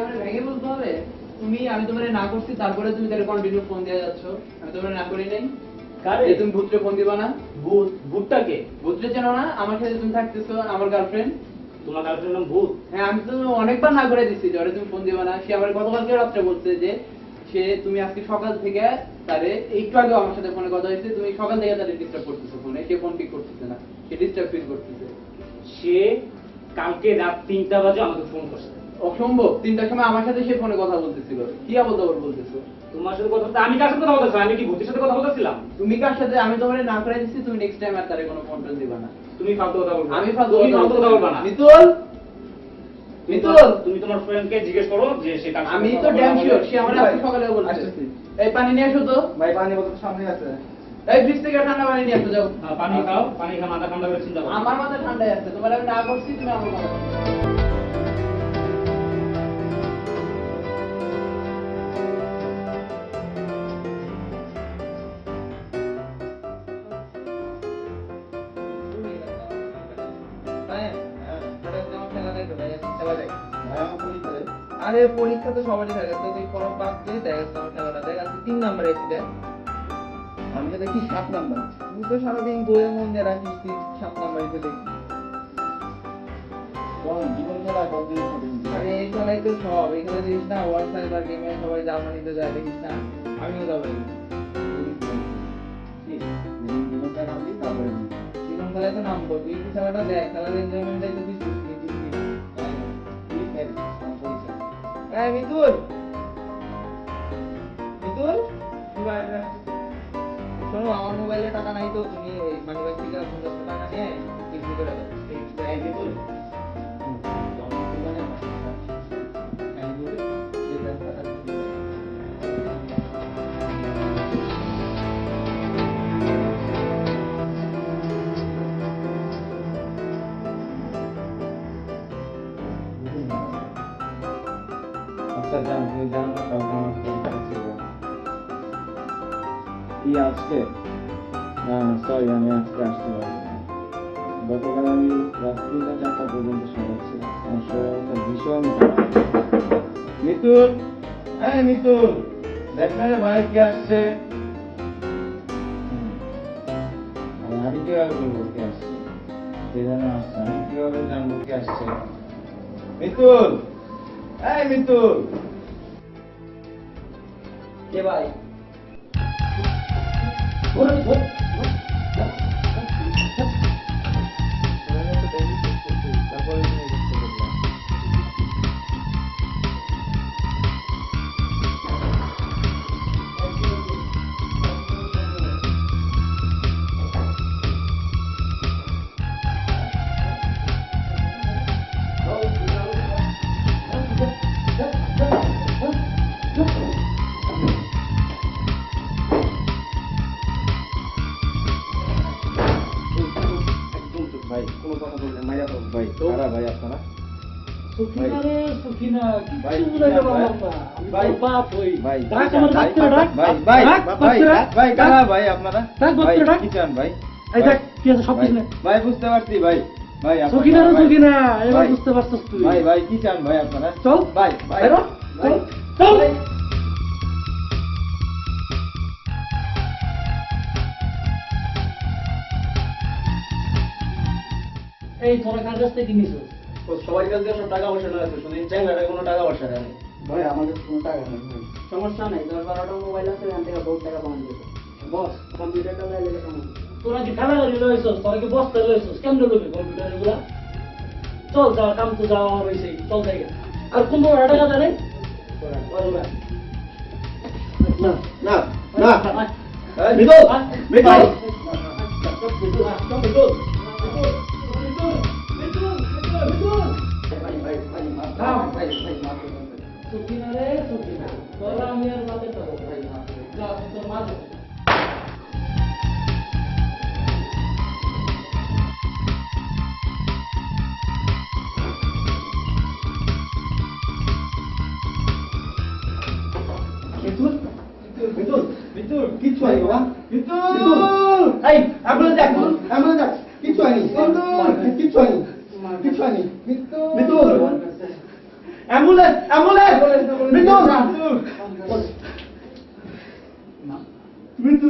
আমরা ভেঙে বলতে হবে তুমি আমি তোমারে না করছি তারপরে তুমি তাহলে কন্টিনিউ ফোন দিয়ে যাচ্ছ আমি তোমারে না করি নাই কারে তুমি ভূতরে ফোন দিবা না ভূত ভূতটাকে ভূতরে চেনো না আমার সাথে তুমি থাকতেছো আমার গার্লফ্রেন্ড তোমার গার্লফ্রেন্ড নাম ভূত হ্যাঁ আমি তো অনেকবার না করে দিচ্ছি যে তুমি ফোন দিবা না সে আমার গতকালকে রাত্রে বলছে যে সে তুমি আজকে সকাল থেকে তারে একটু আগে আমার সাথে ফোনে কথা হয়েছে তুমি সকাল থেকে তারে ডিস্টার্ব করতেছো ফোনে সে ফোন পিক করতেছে না সে ডিস্টার্ব ফিল করতেছে সে কালকে রাত 3টা বাজে আমাকে ফোন করছে অসম্ভব 3টার সময় আমার সাথে সে ফোনে কথা বলতেছিল কি আবল তাবল বলতেছো তোমার সাথে কথা বলতে আমি কার সাথে কথা বলতেছি আমি কি ভূতের সাথে কথা বলতেছিলাম তুমি কার সাথে আমি তোমারে না করে দিচ্ছি তুমি নেক্সট টাইম আর তারে কোনো ফোন টোন দিবা না তুমি ফালতু কথা বলবা আমি ফালতু তুমি ফালতু কথা বলবা না মিতুল মিতুল তুমি তোমার ফ্রেন্ডকে জিজ্ঞেস করো যে সে কার সাথে আমি কথা তো বলে। ড্যাম শিওর সে আমার আজকে সকালে বলছে এই পানি নিয়ে আসো তো ভাই পানি বোতল সামনে আছে। এই ফ্রিজ থেকে ঠান্ডা পানি নিয়ে আসো যাও পানি খাও পানি খা মাথা ঠান্ডা করে চিন্তা করো আমার মাথা ঠান্ডাই আছে তোমার আমি না করছি তুমি আমার মাথা আরে পরীক্ষা তো সবারই থাকে তো তুই পড়া বাদ দিয়ে দেখ আমার খেলাটা দেখ আজকে 3 নাম্বার এসে দেখ আমি তো দেখি 7 নাম্বার তুই তো সারাদিন বইয়ের মন দিয়ে রাখিস তুই 7 নাম্বার এসে দেখি জীবন খেলা কতদিন আরে এই খেলাই তো সব এখানে দেখিস না ওয়ার্ল্ড সাইবার গেমে সবাই জার্মানিতে যায় দেখিস না আমিও যাবো জীবন খেলায় তো নামবো তুই কি খেলাটা দেখ খেলার এনজয়মেন্টটাই তো তুই এই মিতুল মিতুল শোনো আমার মোবাইলে টাকা নাই তো তুমি ওই মানিব্যাগ থেকে 50 টাকা নিয়ে কিস্তি করে দাও এই মিতুল আচ্ছা জান তুমি জানো না কালকে আমার পরীক্ষা ছিল কি আজকে না সরি আমি আজকে আসতে পারি গতকাল আমি রাত 3টা 4টা পর্যন্ত শোনাচ্ছিলাম আমার শরীরটা ভীষণ খারাপ মিতুল হ্যাঁ মিতুল দেখ না রে ভাই কে আসছে আমি কিভাবে বলবো কে আসছে কে যেন আসছে আমি কিভাবে জানবো কে আসছে মিতুল এই মিতুল কে ভাই ভাই কোনো কথা বললেন মাইরা তো ভাই কারা ভাই আপনারা সুখিনা রে সুখিনা ভাই, কিছু বুঝাইতে ভাই, পারলাম না আমি ভাই, তোর বাপ হই ভাই ডাক আমার ভাই, ডাক করে ডাক ভাই ভাই ডাক, ভাই বাচ্চারা, ভাই ডাক। কারা ভাই আপনারা ডাক, ভাই বাচ্চারা, ডাক। কি চান ভাই এই দেখ কি আছে সব ভাই, কিছু নে ভাই বুঝতে পারছি ভাই ভাই আপনারা সুখিনা রে ভাই, সুখিনা এবার ভাই, বুঝতে পারছিস তুই ভাই ভাই কি চান ভাই আপনারা চল ভাই ভাই বেরো, ভাই চল ভাই। এই তোরা কার কাছ থেকে নিছিস সবাই কাছে সব টাকা পয়সা না আছে শুধু চ্যাংড়াটা কোনো টাকা পয়সা নেই ভাই আমাদের কোনো টাকা নেই ভাই সমস্যা নাই 10-12টা মোবাইল আছে এখান থেকে বহুত টাকা পাওয়া যাবে বস কম্পিউটারটা লাইলে কেমন তোরা কি খেলা করি লইছস তোরা কি বস্তা লইছস কেমনে লইবি কম্পিউটার এগুলা চল যা কাম তো যাওয়া হইছে চল যাই আর কোন বড় টাকা জানে না না না মিতুল মিতুল সুখিনা রে সুখিনা তোরা আমি আর বাতে যাবো ভাই যা তোর মা যাবে মিতুল মিতুল মিতুল কিচ্ছু হয়নি বাবা মিতুল এই অ্যাম্বুলেন্স ডাক অ্যাম্বুলেন্স ডাক কিচ্ছু হয়নি কিচ্ছু হয়নি কিচ্ছু হয়নি মিতুল মিতুল অ্যাম্বুলেন্স অ্যাম্বুলেন্স মৃত্যু মা মৃত্যু